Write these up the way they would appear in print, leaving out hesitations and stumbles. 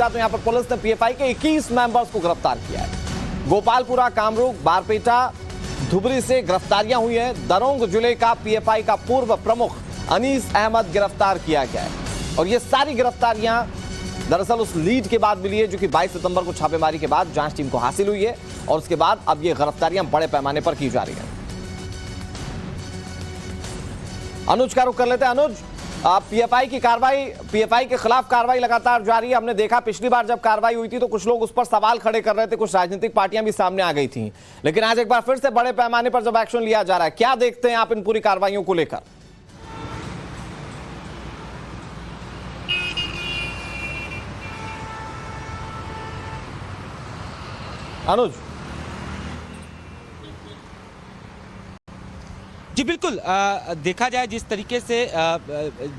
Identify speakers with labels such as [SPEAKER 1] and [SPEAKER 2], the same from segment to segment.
[SPEAKER 1] जाए तो यहाँ पर पुलिस ने पीएफआई के 21 मेंबर्स को गिरफ्तार किया है। गोपालपुरा, कामरूप, बारपेटा, धुबरी से गिरफ्तारियां हुई है। दरोंग जिले का पीएफआई का पूर्व प्रमुख अनीस अहमद गिरफ्तार किया गया है और ये सारी गिरफ्तारियां दरअसल उस लीड के बाद मिली है जो कि 22 सितंबर को छापेमारी के बाद जांच टीम को हासिल हुई है और उसके बाद अब ये गिरफ्तारियां बड़े पैमाने पर की जा रही हैं। अनुज का रुख कर लेते हैं। अनुज, पीएफआई की कार्रवाई, पीएफआई के खिलाफ कार्रवाई लगातार जारी है। हमने देखा पिछली बार जब कार्रवाई हुई थी तो कुछ लोग उस पर सवाल खड़े कर रहे थे, कुछ राजनीतिक पार्टियां भी सामने आ गई थी, लेकिन आज एक बार फिर से बड़े पैमाने पर जब एक्शन लिया जा रहा है, क्या देखते हैं आप इन पूरी कार्रवाइयों को लेकर? अनुज।
[SPEAKER 2] जी बिल्कुल, देखा जाए जिस तरीके से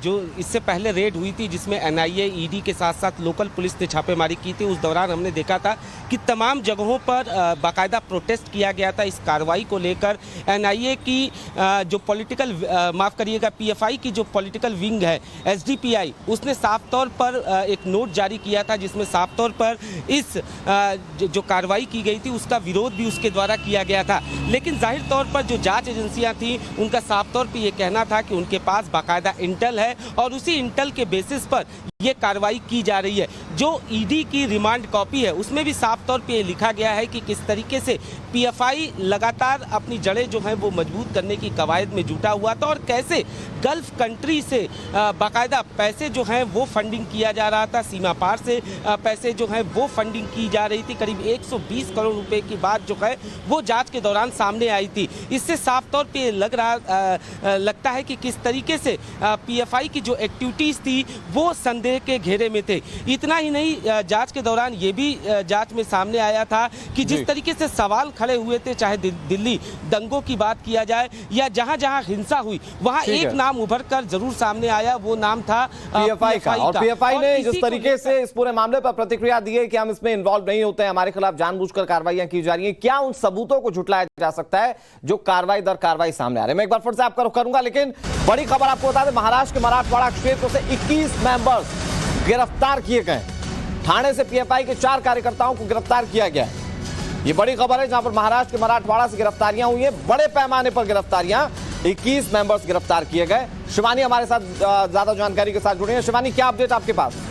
[SPEAKER 2] जो इससे पहले रेड हुई थी जिसमें एनआईए, ईडी के साथ साथ लोकल पुलिस ने छापेमारी की थी, उस दौरान हमने देखा था कि तमाम जगहों पर बाकायदा प्रोटेस्ट किया गया था इस कार्रवाई को लेकर। एनआईए की जो पॉलिटिकल, माफ़ करिएगा, पीएफआई की जो पॉलिटिकल विंग है एसडीपीआई, उसने साफ तौर पर एक नोट जारी किया था जिसमें साफ तौर पर इस जो कार्रवाई की गई थी उसका विरोध भी उसके द्वारा किया गया था। लेकिन जाहिर तौर पर जो जाँच एजेंसियाँ थी उनका साफ तौर पे ये कहना था कि उनके पास बाकायदा इंटेल है और उसी इंटेल के बेसिस पर ये कार्रवाई की जा रही है। जो ईडी की रिमांड कॉपी है उसमें भी साफ तौर पे लिखा गया है कि किस तरीके से पीएफआई लगातार अपनी जड़ें जो हैं वो मजबूत करने की कवायद में जुटा हुआ था और कैसे गल्फ कंट्री से बाकायदा पैसे जो हैं वो फंडिंग किया जा रहा था, सीमा पार से पैसे जो हैं वो फंडिंग की जा रही थी। करीब 120 करोड़ रुपए की बात जो है वो जांच के दौरान सामने आई थी। इससे साफ तौर पे लगता है कि किस तरीके से पीएफआई की जो एक्टिविटीज़ थी वो संदेह के घेरे में थे। इतना ही नहीं, जांच के दौरान ये भी जांच में सामने आया था कि जिस तरीके से सवाल खड़े हुए थे, चाहे दिल्ली दंगों की बात किया जाए या जहां जहां हिंसा हुई वहां एक नाम उभर कर जरूर सामने आया, वो नाम था
[SPEAKER 1] पीएफआई का। और पीएफआई ने जिस तरीके से इस पूरे मामले पर प्रतिक्रिया दी है कि हम इसमें इन्वॉल्व नहीं होते हैं, हमारे खिलाफ जानबूझकर कार्रवाइयां की जा रही हैं, क्या उन सबूतों को झुटलाया जा सकता है जो कार्रवाई दर कार्रवाई सामने आ रहे हैं? मैं एक बार फिर से आपका रुख करूंगा, लेकिन बड़ी खबर आपको बता दें, महाराष्ट्र के मराठवाड़ा क्षेत्र से 21 मेंबर्स गिरफ्तार किए गए। ठाणे से पीएफआई के 4 कार्यकर्ताओं को गिरफ्तार किया गया है। ये बड़ी खबर है जहां पर महाराष्ट्र के मराठवाड़ा से गिरफ्तारियां हुई हैं, बड़े पैमाने पर गिरफ्तारियां, 21 मेंबर्स गिरफ्तार किए गए। शिवानी हमारे साथ ज्यादा जानकारी के साथ जुड़ी है। शिवानी, क्या अपडेट आपके पास?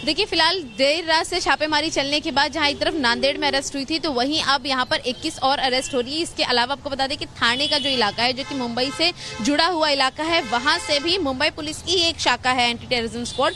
[SPEAKER 3] देखिए, फिलहाल देर रात से छापेमारी चलने के बाद जहां एक तरफ नांदेड़ में अरेस्ट हुई थी तो वहीं अब यहां पर 21 और अरेस्ट हो रही है। इसके अलावा आपको बता दें कि थाने का जो इलाका है जो कि मुंबई से जुड़ा हुआ इलाका है, वहां से भी मुंबई पुलिस की एक शाखा है एंटी टेररिज्म स्क्वाड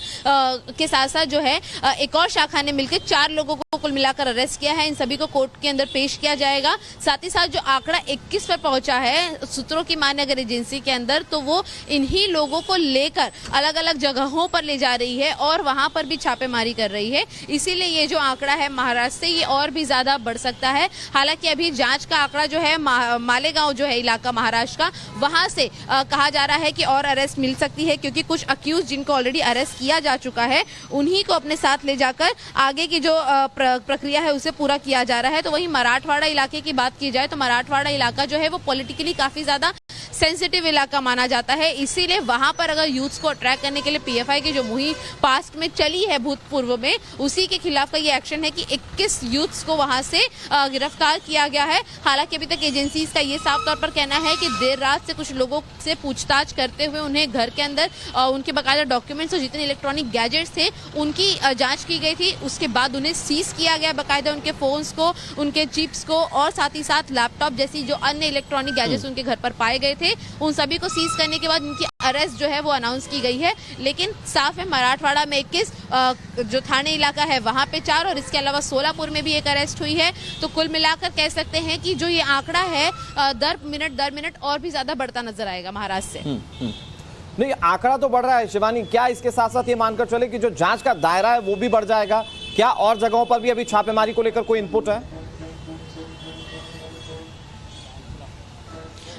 [SPEAKER 3] के साथ साथ जो है एक और शाखा ने मिलकर 4 लोगों को कुल मिलाकर अरेस्ट किया है। इन सभी को कोर्ट के अंदर पेश किया जाएगा। साथ ही साथ जो आंकड़ा 21 पर पहुंचा है सूत्रों की माने अगर एजेंसी के अंदर, तो वो इन्हीं लोगों को लेकर अलग अलग जगहों पर ले जा रही है और वहां पर भी छापेमारी कर रही है। इसीलिए ये जो आंकड़ा है महाराष्ट्र से ये और भी ज्यादा बढ़ सकता है। हालांकि अभी जांच का आंकड़ा जो है मालेगांव जो है इलाका महाराष्ट्र का, वहां से कहा जा रहा है कि और अरेस्ट मिल सकती है क्योंकि कुछ अक्यूज जिनको ऑलरेडी अरेस्ट किया जा चुका है उन्हीं को अपने साथ ले जाकर आगे की जो प्रक्रिया है उसे पूरा किया जा रहा है। तो वहीं मराठवाड़ा इलाके की बात की जाए तो मराठवाड़ा इलाका जो है वो पॉलिटिकली काफी ज्यादा सेंसिटिव इलाका माना जाता है। इसीलिए वहां पर अगर यूथ्स को अट्रैक्ट करने के लिए पीएफआई की जो मुहिम पास्ट में चली है भूतपूर्व में, उसी के खिलाफ का ये एक्शन है कि 21 यूथ्स को वहां से गिरफ्तार किया गया है। हालांकि अभी तक एजेंसीज का ये साफ तौर पर कहना है कि देर रात से कुछ लोगों से पूछताछ करते हुए उन्हें घर के अंदर उनके बकायदा डॉक्यूमेंट्स और जितने इलेक्ट्रॉनिक गैजेट्स थे उनकी जांच की गई थी। उसके बाद उन्हें सीज किया गया बकायदा, उनके फोन्स को, उनके चिप्स को और साथ ही साथ लैपटॉप जैसी जो अन्य इलेक्ट्रॉनिक गैजेट्स उनके घर पर पाए गए थे उन सभी को सीज करने के बाद उनकी अरेस्ट जो है वो अनाउंस की गई है। लेकिन साफ है मराठवाड़ा में 21, जो थाने इलाका है वहां पे 4 और इसके अलावा सोलापुर में भी एक अरेस्ट हुई है। तो कुल मिलाकर कह सकते हैं कि जो ये आंकड़ा है दर मिनट और भी ज्यादा बढ़ता नजर आएगा महाराष्ट्र से।
[SPEAKER 1] नहीं, आंकड़ा तो बढ़ रहा है शिवानी, क्या इसके साथ साथ ये मानकर चले कि जो जांच का दायरा है वो भी बढ़ जाएगा? क्या और जगहों पर भी अभी छापेमारी को लेकर कोई इनपुट है?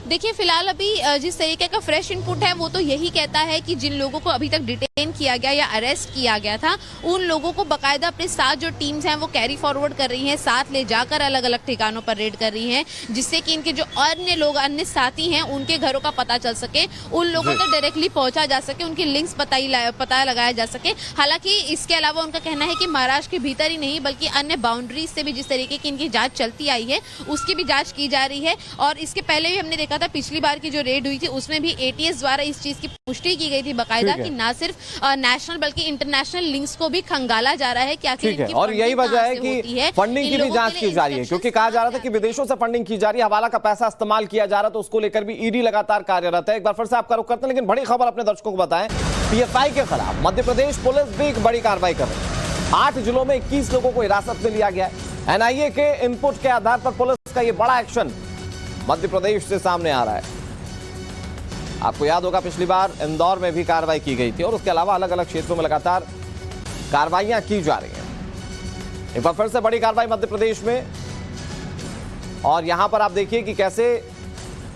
[SPEAKER 3] देखिए फिलहाल अभी जिस तरीके का फ्रेश इनपुट है वो तो यही कहता है कि जिन लोगों को अभी तक डिटेन किया गया या अरेस्ट किया गया था उन लोगों को बकायदा अपने साथ जो टीम्स हैं वो कैरी फॉरवर्ड कर रही हैं, साथ ले जाकर अलग अलग ठिकानों पर रेड कर रही हैं, जिससे कि इनके जो अन्य लोग अन्य साथी हैं उनके घरों का पता चल सके, उन लोगों तक डायरेक्टली पहुंचा जा सके, उनकी लिंक्स पता लगाया जा सके। हालांकि इसके अलावा उनका कहना है कि महाराष्ट्र के भीतर ही नहीं बल्कि अन्य बाउंड्रीज से भी जिस तरीके की इनकी जांच चलती आई है उसकी भी जांच की जा रही है। और इसके पहले भी हमने देखा था पिछली बार की जो रेड हुई थी उसमें भी एटीएस द्वारा इस चीज की पुष्टि की गई थी बकायदा कि ना सिर्फ नेशनल बल्कि इंटरनेशनल लिंक्स को भी खंगाला जा रहा है कि आखिर इनकी
[SPEAKER 1] और यही वजह है कि फंडिंग की भी जांच की जा रही है, क्योंकि कहा जा रहा था कि विदेशों से फंडिंग की जा रही है, हवाला का पैसा इस्तेमाल किया जा रहा है, तो उसको लेकर भी ईडी लगातार कार्यरत है। एक बार फिर से आपका रुख करते हैं, लेकिन बड़ी खबर अपने दर्शकों को बताएं, पीएफआई के खिलाफ मध्य प्रदेश पुलिस भी एक बड़ी कार्रवाई कर रही है। 8 जिलों में 21 लोगों को हिरासत में लिया गया है। एनआईए के इनपुट के आधार पर पुलिस का यह बड़ा एक्शन मध्य प्रदेश से सामने आ रहा है। आपको याद होगा पिछली बार इंदौर में भी कार्रवाई की गई थी और उसके अलावा अलग अलग क्षेत्रों में लगातार कार्रवाइयां की जा रही हैं। एक बार फिर से बड़ी कार्रवाई मध्य प्रदेश में, और यहां पर आप देखिए कि कैसे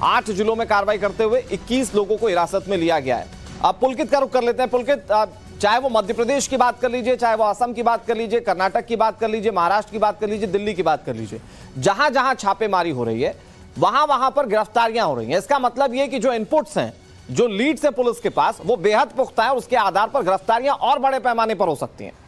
[SPEAKER 1] 8 जिलों में कार्रवाई करते हुए 21 लोगों को हिरासत में लिया गया है। अब पुलकित का रुख कर लेते हैं। पुलकित, चाहे वो मध्य प्रदेश की बात कर लीजिए, चाहे वो असम की बात कर लीजिए, कर्नाटक की बात कर लीजिए, महाराष्ट्र की बात कर लीजिए, दिल्ली की बात कर लीजिए, जहां जहां छापेमारी हो रही है वहां वहां पर गिरफ्तारियां हो रही हैं। इसका मतलब यह कि जो इनपुट्स हैं, जो लीड्स है पुलिस के पास, वो बेहद पुख्ता है और उसके आधार पर गिरफ्तारियां और बड़े पैमाने पर हो सकती हैं।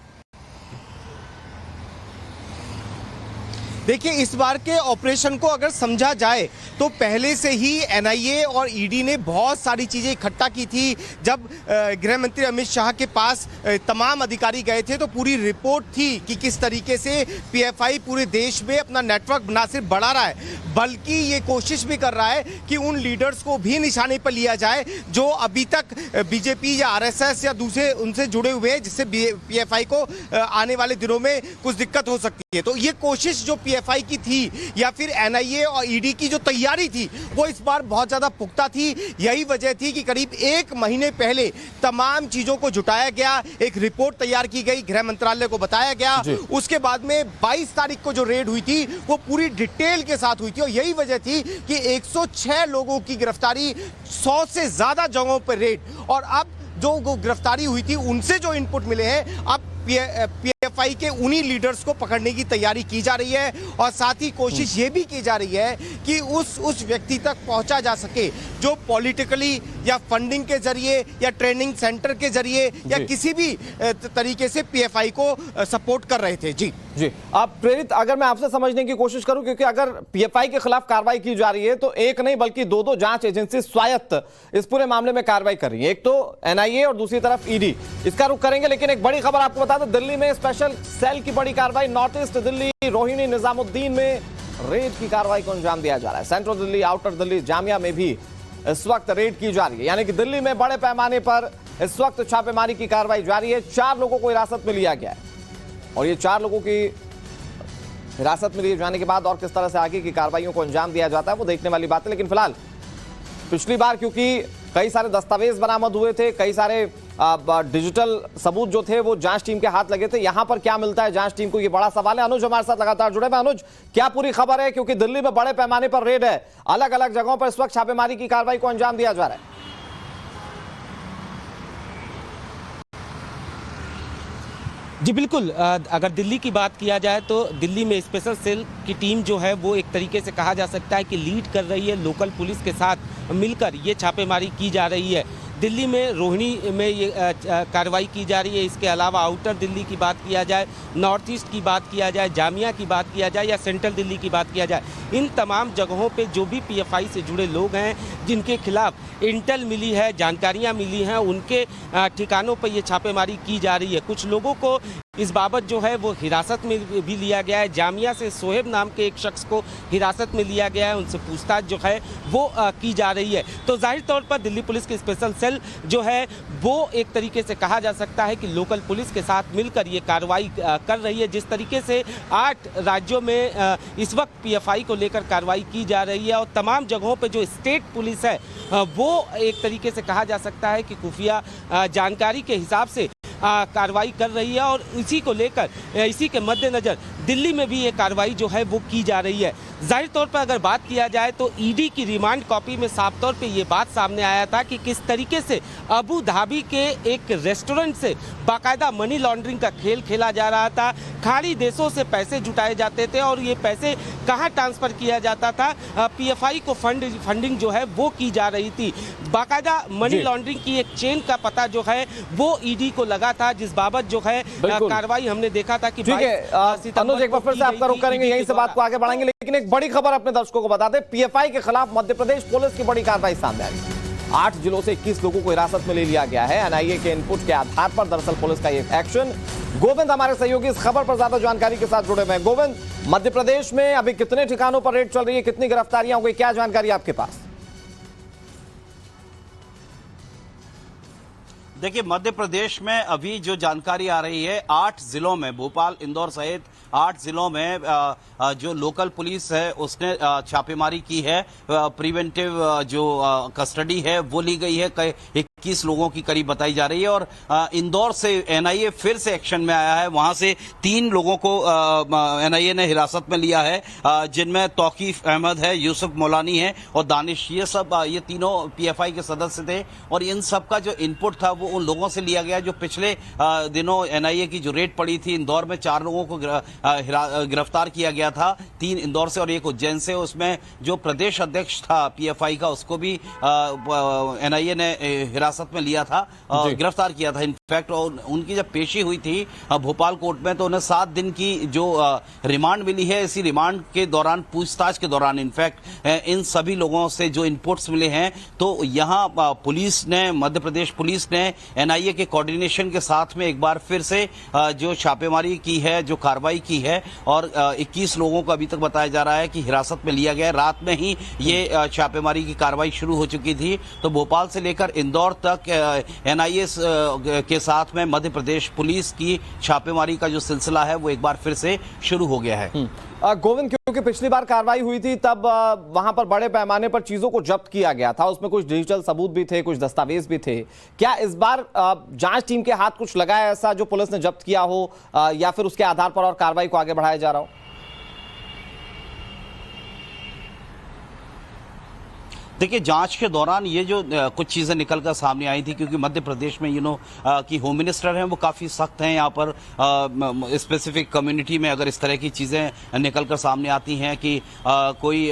[SPEAKER 4] देखिए, इस बार के ऑपरेशन को अगर समझा जाए तो पहले से ही एनआईए और ईडी ने बहुत सारी चीज़ें इकट्ठा की थी। जब गृह मंत्री अमित शाह के पास तमाम अधिकारी गए थे तो पूरी रिपोर्ट थी कि किस तरीके से पीएफआई पूरे देश में अपना नेटवर्क ना सिर्फ बढ़ा रहा है बल्कि ये कोशिश भी कर रहा है कि उन लीडर्स को भी निशाने पर लिया जाए जो अभी तक बीजेपी या आरएसएस या दूसरे उनसे जुड़े हुए हैं, जिससे पीएफआई को आने वाले दिनों में कुछ दिक्कत हो सकती है। तो ये कोशिश जो पीएफआई की थी या फिर एनआईए और ईडी की जो तैयारी थी वो इस बार बहुत ज्यादा पुख्ता थी। यही वजह थी कि करीब 1 महीने पहले तमाम चीजों को जुटाया गया, एक रिपोर्ट तैयार की गई, गृह मंत्रालय को बताया गया। उसके बाद में 22 तारीख को जो रेड हुई थी वो पूरी डिटेल के साथ हुई थी और यही वजह थी कि 106 लोगों की गिरफ्तारी, 100 से ज्यादा जगहों पर रेड, और अब जो गिरफ्तारी हुई थी उनसे जो इनपुट मिले हैं, अब पीएफआई के उन्हीं लीडर्स को पकड़ने की तैयारी की जा रही है और साथ ही कोशिश ये भी की जा रही है कि उस व्यक्ति तक पहुंचा जा सके जो पॉलिटिकली या फंडिंग के जरिए या ट्रेनिंग सेंटर के जरिए या किसी भी तरीके से पीएफआई को सपोर्ट कर रहे थे। जी
[SPEAKER 1] अब प्रेरित, अगर मैं आपसे समझने की कोशिश करूं, क्योंकि अगर पीएफआई के खिलाफ कार्रवाई की जा रही है तो एक नहीं बल्कि 2 जांच एजेंसी स्वायत्त इस पूरे मामले में कार्रवाई कर रही है, एक तो एनआईए और दूसरी तरफ ईडी। इसका रुख करेंगे, लेकिन एक बड़ी खबर आपको बता दें, दिल्ली में स्पेशल सेल की बड़ी कार्रवाई, नॉर्थ ईस्ट दिल्ली रोहिणी निजामुद्दीन में रेड की कार्रवाई को अंजाम दिया जा रहा है। सेंट्रल दिल्ली, आउटर दिल्ली, जामिया में भी इस वक्त रेड की जा रही है, यानी कि दिल्ली में बड़े पैमाने पर इस वक्त छापेमारी की कार्रवाई जारी है। 4 लोगों को हिरासत में लिया गया है और ये 4 लोगों की हिरासत में लिए जाने के बाद और किस तरह से आगे की कार्रवाइयों को अंजाम दिया जाता है वो देखने वाली बात है। लेकिन फिलहाल पिछली बार क्योंकि कई सारे दस्तावेज बरामद हुए थे, कई सारे डिजिटल सबूत जो थे वो जांच टीम के हाथ लगे थे, यहां पर क्या मिलता है जांच टीम को, ये बड़ा सवाल है। अनुज हमारे साथ लगातार जुड़े हैं। अनुज, क्या पूरी खबर है, क्योंकि दिल्ली में बड़े पैमाने पर रेड है, अलग अलग जगहों पर इस वक्त छापेमारी की कार्रवाई को अंजाम दिया जा रहा है?
[SPEAKER 2] जी बिल्कुल, अगर दिल्ली की बात किया जाए तो दिल्ली में स्पेशल सेल की टीम जो है वो एक तरीके से कहा जा सकता है कि लीड कर रही है, लोकल पुलिस के साथ मिलकर ये छापेमारी की जा रही है। दिल्ली में रोहिणी में ये कार्रवाई की जा रही है। इसके अलावा आउटर दिल्ली की बात किया जाए, नॉर्थ ईस्ट की बात किया जाए, जामिया की बात किया जाए या सेंट्रल दिल्ली की बात किया जाए, इन तमाम जगहों पे जो भी पीएफआई से जुड़े लोग हैं जिनके खिलाफ इंटेल मिली है, जानकारियां मिली हैं, उनके ठिकानों पर ये छापेमारी की जा रही है। कुछ लोगों को इस बाबत जो है वो हिरासत में भी लिया गया है। जामिया से सोहेब नाम के एक शख्स को हिरासत में लिया गया है, उनसे पूछताछ जो है वो की जा रही है। तो जाहिर तौर पर दिल्ली पुलिस की स्पेशल सेल जो है वो एक तरीके से कहा जा सकता है कि लोकल पुलिस के साथ मिलकर ये कार्रवाई कर रही है। जिस तरीके से 8 राज्यों में इस वक्त पीएफआई को लेकर कार्रवाई की जा रही है और तमाम जगहों पर जो स्टेट पुलिस है वो एक तरीके से कहा जा सकता है कि खुफिया जानकारी के हिसाब से कार्रवाई कर रही है और इसी को लेकर, इसी के मद्देनजर दिल्ली में भी ये कार्रवाई जो है वो की जा रही है। जाहिर तौर पर अगर बात किया जाए तो ईडी की रिमांड कॉपी में साफ तौर पे ये बात सामने आया था कि किस तरीके से अबू धाबी के एक रेस्टोरेंट से बाकायदा मनी लॉन्ड्रिंग का खेल खेला जा रहा था। खाड़ी देशों से पैसे जुटाए जाते थे और ये पैसे कहाँ ट्रांसफर किया जाता था, पीएफआई को फंडिंग जो है वो की जा रही थी। बाकायदा मनी लॉन्ड्रिंग की एक चेन का पता जो है वो ईडी को लगा था, जिस बाबत जो है कार्रवाई हमने देखा था कि
[SPEAKER 1] ठीक है अनुज, एक बार फिर से आपका रुख करेंगे, यहीं से बात को आगे बढ़ाएंगे, लेकिन एक बड़ी खबर अपने दर्शकों को बता दें। पीएफआई के खिलाफ मध्य प्रदेश पुलिस की बड़ी कार्रवाई सामने आई। 8 जिलों से 21 लोगों को हिरासत में ले लिया गया है एनआईए के इनपुट के आधार पर। दरअसल पुलिस का ये एक्शन। गोविंद हमारे सहयोगी इस खबर पर ज्यादा जानकारी के साथ जुड़े हुए हैं। गोविंद, मध्य प्रदेश में अभी कितने ठिकानों पर रेड चल रही है, कितनी गिरफ्तारियां हो गई, क्या जानकारी आपके पास?
[SPEAKER 5] देखिए, मध्य प्रदेश में अभी जो जानकारी आ रही है, 8 जिलों में, भोपाल, इंदौर सहित 8 जिलों में जो लोकल पुलिस है उसने छापेमारी की है। प्रिवेंटिव जो कस्टडी है वो ली गई है, 21 लोगों की करीब बताई जा रही है। और इंदौर से एनआईए फिर से एक्शन में आया है, वहां से 3 लोगों को एनआईए ने हिरासत में लिया है, जिनमें तौकीफ अहमद है, यूसुफ मौलानी है और दानिश। ये तीनों पीएफआई के सदस्य थे और इन सब का जो इनपुट था वो उन लोगों से लिया गया जो पिछले दिनों एनआईए की जो रेड पड़ी थी। इंदौर में 4 लोगों को गिरफ्तार किया गया था, 3 इंदौर से और 1 उज्जैन से। उसमें जो प्रदेश अध्यक्ष था पीएफआई का उसको भी एनआईए ने हिरासत में लिया था, गिरफ्तार किया था इनफैक्ट। और उनकी जब पेशी हुई थी भोपाल कोर्ट में तो उन्हें 7 दिन की जो रिमांड मिली है। इसी रिमांड के दौरान, पूछताछ के दौरान इनफैक्ट इन सभी लोगों से जो इनपुट्स मिले हैं, तो यहाँ पुलिस ने, मध्य प्रदेश पुलिस ने एनआईए के कोऑर्डिनेशन के साथ में एक बार फिर से जो छापेमारी की है, जो कार्रवाई की है और 21 लोगों को अभी तक बताया जा रहा है कि हिरासत में लिया गया है। रात में ही ये छापेमारी की कार्रवाई शुरू हो चुकी थी। तो भोपाल से लेकर इंदौर तक एनआईए के साथ में मध्य प्रदेश पुलिस की छापेमारी का जो सिलसिला है वो एक बार फिर से शुरू हो गया है।
[SPEAKER 1] गोविंद, क्योंकि पिछली बार कार्रवाई हुई थी तब वहां पर बड़े पैमाने पर चीजों को जब्त किया गया था, उसमें कुछ डिजिटल सबूत भी थे, कुछ दस्तावेज भी थे। क्या इस बार जांच टीम के हाथ कुछ लगा है ऐसा जो पुलिस ने जब्त किया हो, या फिर उसके आधार पर और कार्रवाई को आगे बढ़ाया जा रहा हो?
[SPEAKER 5] देखिए, जांच के दौरान ये जो कुछ चीज़ें निकलकर सामने आई थी, क्योंकि मध्य प्रदेश में कि होम मिनिस्टर हैं वो काफ़ी सख्त हैं। यहाँ पर स्पेसिफिक कम्युनिटी में अगर इस तरह की चीज़ें निकलकर सामने आती हैं कि कोई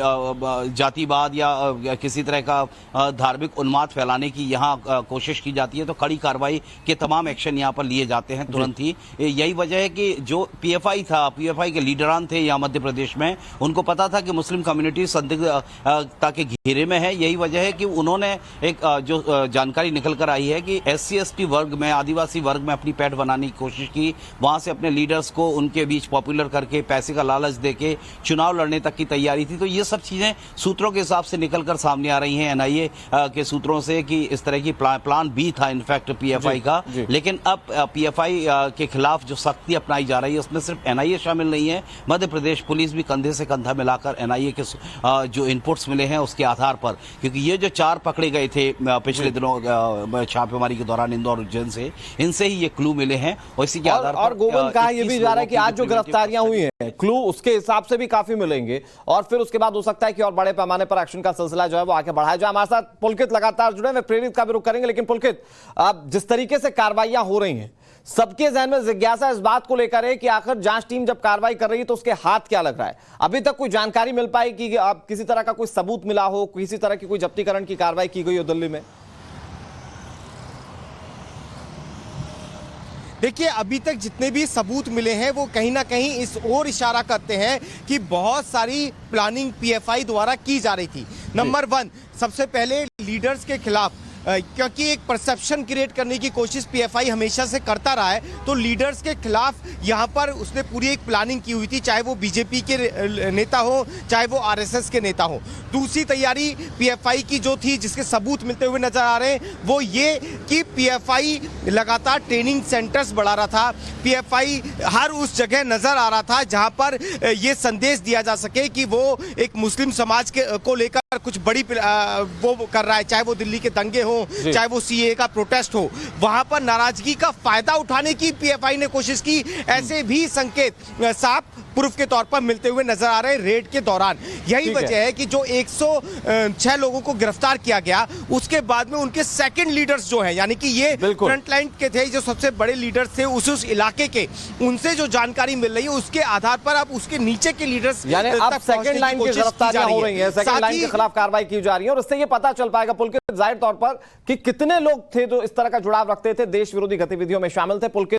[SPEAKER 5] जातिवाद या किसी तरह का धार्मिक उन्माद फैलाने की यहाँ कोशिश की जाती है, तो कड़ी कार्रवाई के तमाम एक्शन यहाँ पर लिए जाते हैं तुरंत ही। यही वजह है कि जो पीएफआई था, पीएफआई के लीडरान थे यहाँ मध्य प्रदेश में, उनको पता था कि मुस्लिम कम्युनिटी संदिग्धता के घेरे में है। यही वजह है कि उन्होंने एक जो जानकारी निकल कर आई है कि SC ST वर्ग में, आदिवासी वर्ग में अपनी पैठ बनाने की कोशिश की, वहां से अपने लीडर्स को उनके बीच पॉपुलर करके पैसे का लालच देके चुनाव लड़ने तक की तैयारी थी। तो ये सब चीजें सूत्रों के हिसाब से निकलकर सामने आ रही हैं एनआईए के सूत्रों से कि इस तरह की प्लान बी था इनफैक्ट पीएफआई का। लेकिन अब पीएफआई के खिलाफ जो सख्ती अपनाई जा रही है उसमें सिर्फ एनआईए शामिल नहीं है, मध्य प्रदेश पुलिस भी कंधे से कंधा मिलाकर एनआईए के जो इनपुट्स मिले हैं उसके आधार पर, क्योंकि ये जो 4 पकड़े गए थे पिछले दिनों छापेमारी के दौरान इंदौर उज्जैन से, इनसे ही ये क्लू मिले हैं और इसी के आधार पर।
[SPEAKER 1] और गोविंद, कहा यह भी जा रहा है कि आज जो गिरफ्तारियां हुई हैं, क्लू उसके हिसाब से भी काफी मिलेंगे और फिर उसके बाद हो सकता है कि और बड़े पैमाने पर एक्शन का सिलसिला जो है वो आगे बढ़ाया जाए। हमारे साथ पुलकित लगातार जुड़े, वे प्रेरित का भी रुख करेंगे। लेकिन पुलकित, अब जिस तरीके से कार्रवाइयां हो रही हैं, सबके जहन में जिज्ञासा इस बात को लेकर है कि आखिर जांच टीम जब कार्रवाई कर रही है तो उसके हाथ क्या लग रहा है? अभी तक कोई जानकारी मिल पाई कि आप किसी तरह का कोई सबूत मिला हो, किसी तरह की कोई जब्तीकरण की कार्रवाई की गई हो दिल्ली में?
[SPEAKER 4] देखिए, अभी तक जितने भी सबूत मिले हैं वो कहीं ना कहीं इस ओर इशारा करते हैं कि बहुत सारी प्लानिंग पीएफआई द्वारा की जा रही थी। नंबर 1, सबसे पहले लीडर्स के खिलाफ, क्योंकि एक परसेप्शन क्रिएट करने की कोशिश पीएफआई हमेशा से करता रहा है, तो लीडर्स के खिलाफ यहाँ पर उसने पूरी एक प्लानिंग की हुई थी, चाहे वो बीजेपी के नेता हो, चाहे वो आरएसएस के नेता हो। दूसरी तैयारी पीएफआई की जो थी, जिसके सबूत मिलते हुए नजर आ रहे हैं, वो ये कि पीएफआई लगातार ट्रेनिंग सेंटर्स बढ़ा रहा था। पीएफआई हर उस जगह नजर आ रहा था जहाँ पर ये संदेश दिया जा सके कि वो एक मुस्लिम समाज को लेकर कुछ बड़ी वो कर रहा है, चाहे वो दिल्ली के दंगे हो हो, चाहे वो सीए का प्रोटेस्ट हो, वहां पर नाराजगी का फायदा उठाने की पीएफआई ने कोशिश की। ऐसे भी संकेत साफ प्रूफ के तौर पर मिलते हुए नजर आ रहे हैं रेड के दौरान। यही वजह है कि जो 106 लोगों को गिरफ्तार किया गया, उसके बाद में उनके सेकंड लीडर्स जो हैं, यानी कि ये फ्रंट लाइन के थे, जो सबसे बड़े लीडर्स थे उस इलाके के, उनसे जो जानकारी मिल रही है उसके आधार पर अब उसके नीचे के लीडर्स
[SPEAKER 1] यानी अब सेकंड लाइन की गिरफ्तारियां हो रही हैं, सेकंड लाइन के खिलाफ कार्रवाई की जा रही है, और इससे ये पता चल पाएगा पुलकित जाहिर तौर पर कि कितने लोग थे जो इस तरह का जुड़ाव रखते थे, देश विरोधी गतिविधियों में शामिल थे। पुलकित